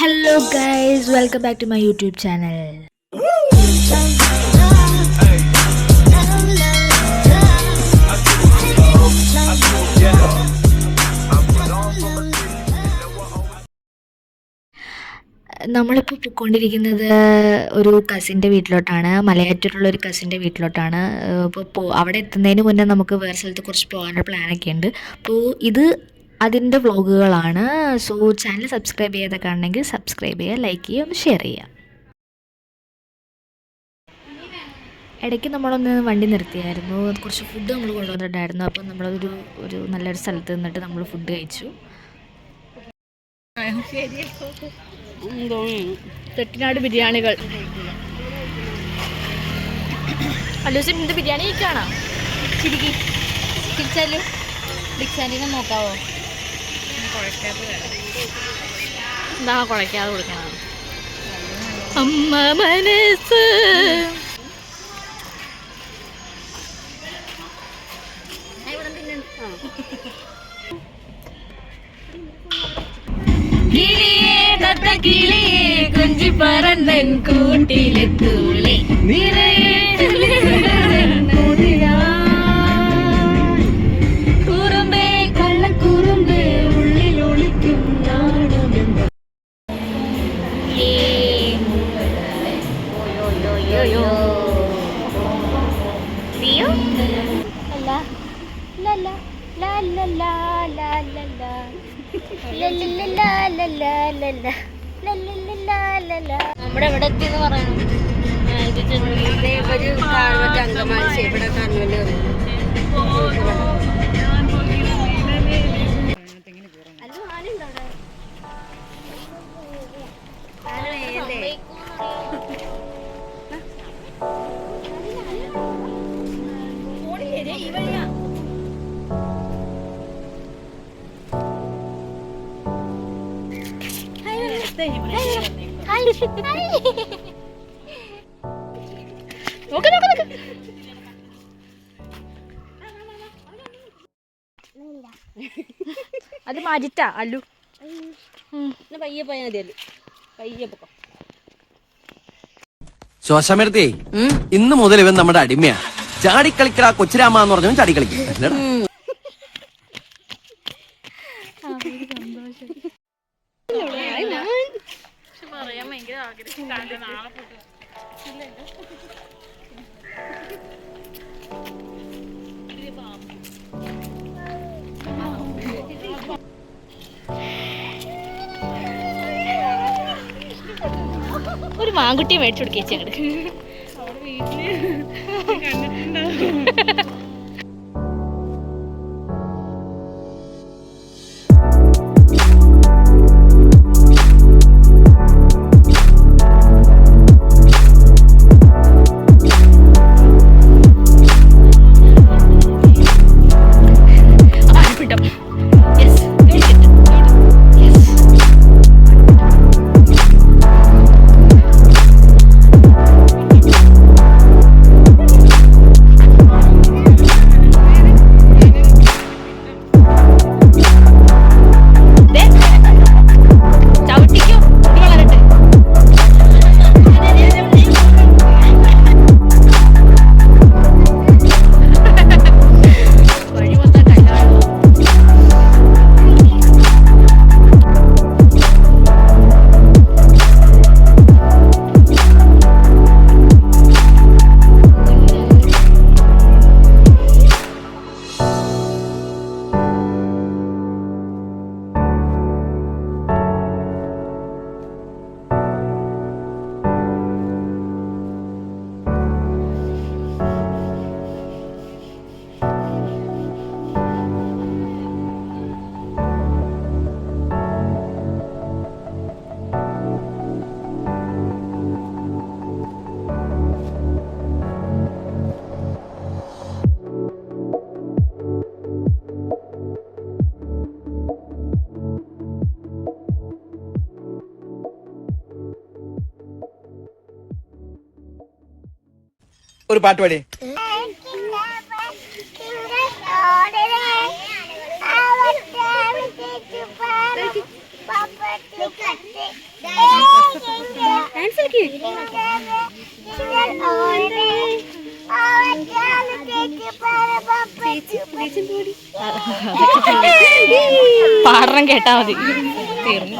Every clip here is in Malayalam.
Hello guys, welcome back to my YouTube channel. നമ്മളിപ്പോൾ പോയിക്കൊണ്ടിരിക്കുന്നത് ഒരു കസിൻ്റെ വീട്ടിലോട്ടാണ്. മലയാറ്റൂരുള്ള ഒരു കസിൻ്റെ വീട്ടിലോട്ടാണ്. അപ്പോൾ അവിടെ എത്തുന്നതിന് മുന്നേ നമുക്ക് വേറെ സ്ഥലത്ത് കുറച്ച് പോകാനുള്ള പ്ലാനൊക്കെ ഉണ്ട്. അപ്പോൾ ഇത് അതിൻ്റെ വ്ളോഗുകളാണ്. സോ ചാനൽ സബ്സ്ക്രൈബ് ചെയ്യാതെ കാണണമെങ്കിൽ സബ്സ്ക്രൈബ് ചെയ്യുക, ലൈക്ക് ചെയ്യുക, ഒന്ന് ഷെയർ ചെയ്യുക. ഇടയ്ക്ക് നമ്മളൊന്ന് വണ്ടി നിർത്തിയായിരുന്നു. കുറച്ച് ഫുഡ് നമ്മൾ കൊണ്ടുവന്നിട്ടുണ്ടായിരുന്നു. അപ്പം നമ്മളൊരു നല്ലൊരു സ്ഥലത്ത് നിന്നിട്ട് നമ്മൾ ഫുഡ് കഴിച്ചു. തെട്ടിനാട് ബിരിയാണികൾ. അല്ലൂസിം ഇത് ബിരിയാണി കഴിക്കാണോ? തിരിച്ചാലും ഡിക്സാൻഡിനെ നോക്കാവോ? എന്താ കുഴക്കാതെ കൊടുക്കണം? അമ്മ മനസ്സ് കിളിയെ കുഞ്ചി പറന്നൻ കൂട്ടിലെത്തൂളി കുറുമ്പേ കള്ളക്കുറുമ്പേ ഉള്ളിൽ ഒളിക്കും നാണമെന്ന്. നമ്മുടെ എവിടെ എത്തിയെന്ന് പറയണം. അങ്കമാലി ഇവിടെ അത് മാറ്റിട്ടാ അല്ലു പയ്യെ പോയാൽ മതിയല്ലോ. പയ്യെ പൊക്കോ. ശോശമരത്തെ ഇന്ന് മുതൽ ഇവൻ നമ്മുടെ അടിമയാ. ചാടിക്കളിക്കട കൊച്ചുരാമ എന്ന് പറഞ്ഞവൻ ചാടിക്കളിക്കും. പറയാൻ ഭയങ്കര ആഗ്രഹിച്ചിട്ടാണ്. നാളെ ഒരു മാങ്കുട്ടിയെ മേടിച്ചു കൊടുക്കേച്ചങ്ങട്. ഒരു പാട്ട് പാടി. പാടണം കേട്ടാ മതി. തീർന്നു.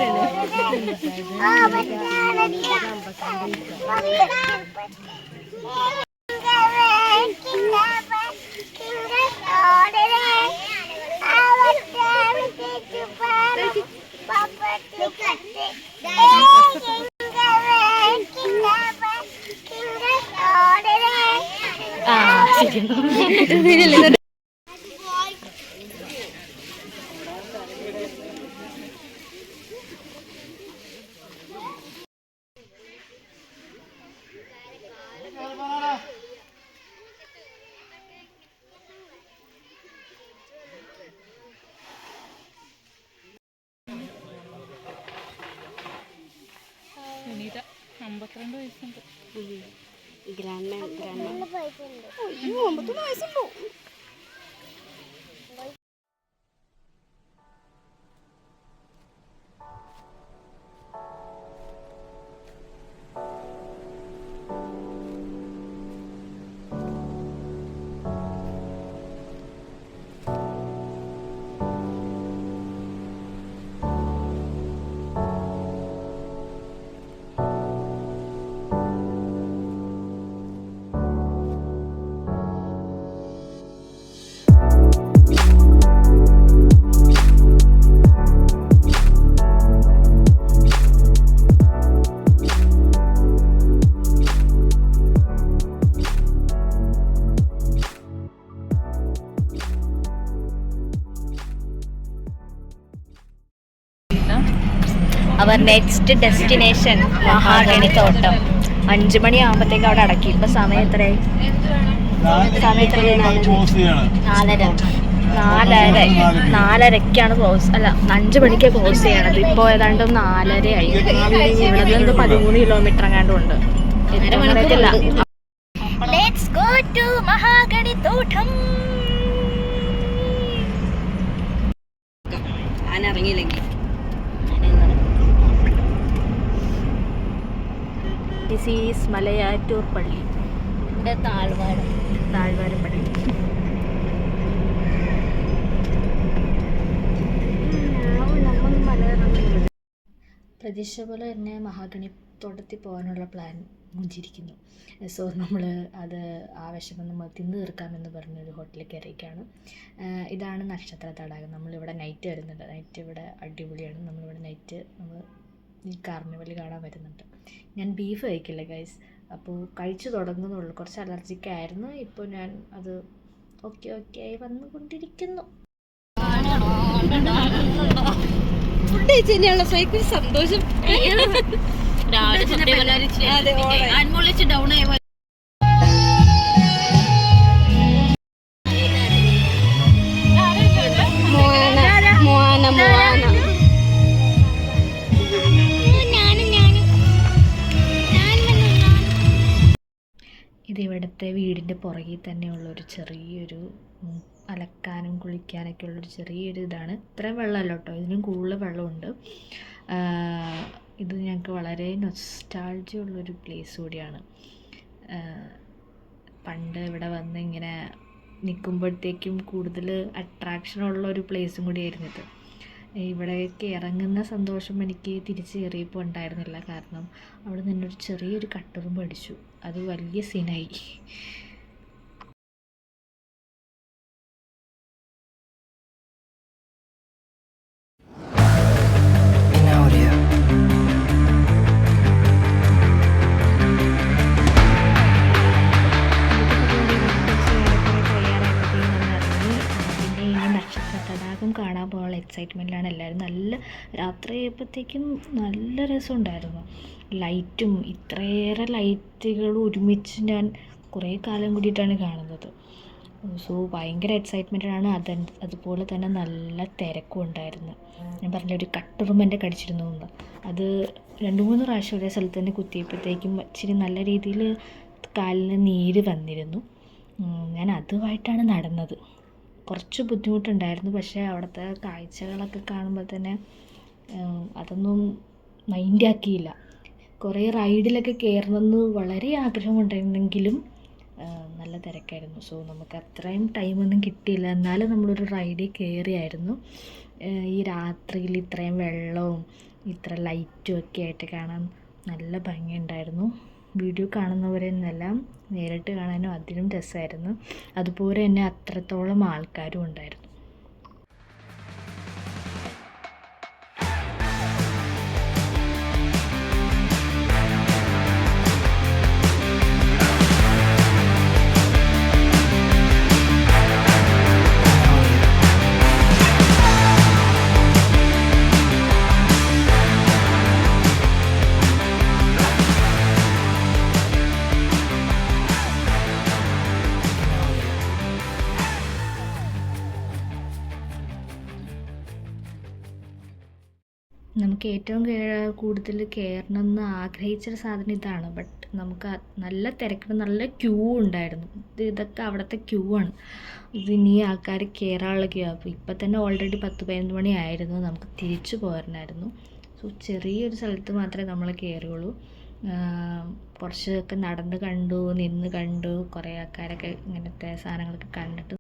സുനീത 52 വയസ്സുണ്ട്. അയ്യോ 51 വയസ്സുണ്ടോ? അവർ നെക്സ്റ്റ് ഡെസ്റ്റിനേഷൻ മഹാഗണി തോട്ടം. 5 മണിയാകുമ്പോഴത്തേക്ക് അവിടെ അടക്കി. ഇപ്പൊ സമയം എത്രയായി? നാലരക്കാണ് ക്ലോസ്. അല്ല 5 മണിക്ക് ക്ലോസ് ചെയ്യണത്. ഇപ്പോൾ ഏതാണ്ട് 4:30 ആയി. ഇവിടെ നിന്ന് 13 കിലോമീറ്റർ എങ്ങാണ്ടും ഉണ്ട്. Let's go to മഹാഗണി തോട്ടം. ആനിറങ്ങിയില്ലെങ്കിൽ ദിസ് ഈസ് മലയാറ്റൂർ പള്ളി. താഴ്വാരം പള്ളി. പ്രതീക്ഷ പോലെ തന്നെ മഹാഗണി തോട്ടത്തിൽ പോകാനുള്ള പ്ലാൻ മുഞ്ചിരിക്കുന്നു. സോ നമ്മൾ അത് ആവശ്യം നമ്മൾ തിന്നു തീർക്കാമെന്ന് പറഞ്ഞൊരു ഹോട്ടലിൽ കയറിയൊക്കെയാണ്. ഇതാണ് നക്ഷത്ര തടാകം. നമ്മളിവിടെ നൈറ്റ് വരുന്നുണ്ട്. നൈറ്റ് ഇവിടെ അടിപൊളിയാണ്. നമ്മളിവിടെ നൈറ്റ് നമ്മൾ ഈ കാർണിവൽ കാണാൻ വരുന്നുണ്ട്. ഞാൻ ബീഫ് കഴിക്കില്ല ഗൈസ്. അപ്പോൾ കഴിച്ചു തുടങ്ങുന്നുള്ളൂ. കുറച്ച് അലർജിക്കായിരുന്നു. ഇപ്പോൾ ഞാൻ അത് ഓക്കെ ആയി വന്നുകൊണ്ടിരിക്കുന്നു. ഫുഡ് കഴിച്ച് തന്നെയുള്ള സൈക്കിൾ സന്തോഷം. ഡൗൺ ആയ ഇതിവിടുത്തെ വീടിൻ്റെ പുറകിൽ തന്നെയുള്ളൊരു ചെറിയൊരു അലക്കാനും കുളിക്കാനൊക്കെ ഉള്ളൊരു ചെറിയൊരു ഇതാണ്. ഇത്രയും വെള്ളമല്ല കേട്ടോ, ഇതിനും കൂടുതൽ വെള്ളമുണ്ട്. ഇത് ഞങ്ങൾക്ക് വളരെ നൊസ്റ്റാൾജിയ ഉള്ളൊരു പ്ലേസ് കൂടിയാണ്. പണ്ട് ഇവിടെ വന്ന് ഇങ്ങനെ നിൽക്കുമ്പോഴത്തേക്കും കൂടുതൽ അട്രാക്ഷനുള്ള ഒരു പ്ലേസും കൂടിയായിരുന്നു ഇത്. ഇവിടേക്ക് ഇറങ്ങുന്ന സന്തോഷം എനിക്ക് തിരിച്ച് കയറിയപ്പോൾ ഉണ്ടായിരുന്നില്ല. കാരണം അവിടെ നിന്നൊരു ചെറിയൊരു കട്ടറും പഠിച്ചു. അത് വലിയ സീനായി. കാണാൻ പോകാനുള്ള എക്സൈറ്റ്മെൻറ്റിലാണ് എല്ലാവരും. നല്ല രാത്രി ആയപ്പോഴത്തേക്കും നല്ല രസമുണ്ടായിരുന്നു. ലൈറ്റും ഇത്രയേറെ ലൈറ്റുകൾ ഒരുമിച്ച് ഞാൻ കുറേ കാലം കൂടിയിട്ടാണ് കാണുന്നത്. സോ ഭയങ്കര എക്സൈറ്റ്മെൻറ്റാണ്. അതുപോലെ തന്നെ നല്ല തിരക്കും ഉണ്ടായിരുന്നു. ഞാൻ പറഞ്ഞ ഒരു കട്ടുറുമ്പ് കടിച്ചിരുന്നു എന്ന്. അത് 2-3 പ്രാവശ്യം ഒരേ സ്ഥലത്ത് തന്നെ കുത്തിയപ്പോഴത്തേക്കും ഇച്ചിരി നല്ല രീതിയിൽ കാലിന് നീര് വന്നിരുന്നു. ഞാൻ അതുമായിട്ടാണ് നടന്നത്. കുറച്ച് ബുദ്ധിമുട്ടുണ്ടായിരുന്നു. പക്ഷേ അവിടുത്തെ കാഴ്ചകളൊക്കെ കാണുമ്പോൾ തന്നെ അതൊന്നും മൈൻഡാക്കിയില്ല. കുറേ റൈഡിലൊക്കെ കയറണമെന്ന് വളരെ ആഗ്രഹമുണ്ടെങ്കിലും നല്ല തിരക്കായിരുന്നു. സോ നമുക്ക് അത്രയും ടൈമൊന്നും കിട്ടിയില്ല. എന്നാലും നമ്മളൊരു റൈഡിൽ കയറിയായിരുന്നു. ഈ രാത്രിയിൽ ഇത്രയും വെള്ളവും ഇത്ര ലൈറ്റും ഒക്കെ ആയിട്ട് കാണാൻ നല്ല ഭംഗിയുണ്ടായിരുന്നു. വീഡിയോ കാണുന്നവരെന്നെല്ലാം നേരിട്ട് കാണാനും അതിനും രസമായിരുന്നു. അതുപോലെ തന്നെ അത്രത്തോളം ആൾക്കാരും ഉണ്ടായിരുന്നു. നമുക്ക് ഏറ്റവും കൂടുതൽ കയറണമെന്ന് ആഗ്രഹിച്ചൊരു സാധനം ഇതാണ്. ബട്ട് നമുക്ക് നല്ല തിരക്കുണ്ട്, നല്ല ക്യൂ ഉണ്ടായിരുന്നു. ഇതൊക്കെ അവിടുത്തെ ക്യൂ ആണ്. ഇത് ഇനി ആൾക്കാർ കയറാനുള്ള ക്യൂ. അപ്പോൾ ഇപ്പം തന്നെ ഓൾറെഡി 10-11 മണി ആയിരുന്നു. നമുക്ക് തിരിച്ചു പോരണമായിരുന്നു. സോ ചെറിയൊരു സ്ഥലത്ത് മാത്രമേ നമ്മൾ കയറിയുള്ളൂ. കുറച്ചൊക്കെ നടന്ന് കണ്ടു, നിന്ന് കണ്ടു. കുറേ ആൾക്കാരൊക്കെ ഇങ്ങനത്തെ സാധനങ്ങളൊക്കെ കണ്ടിട്ട്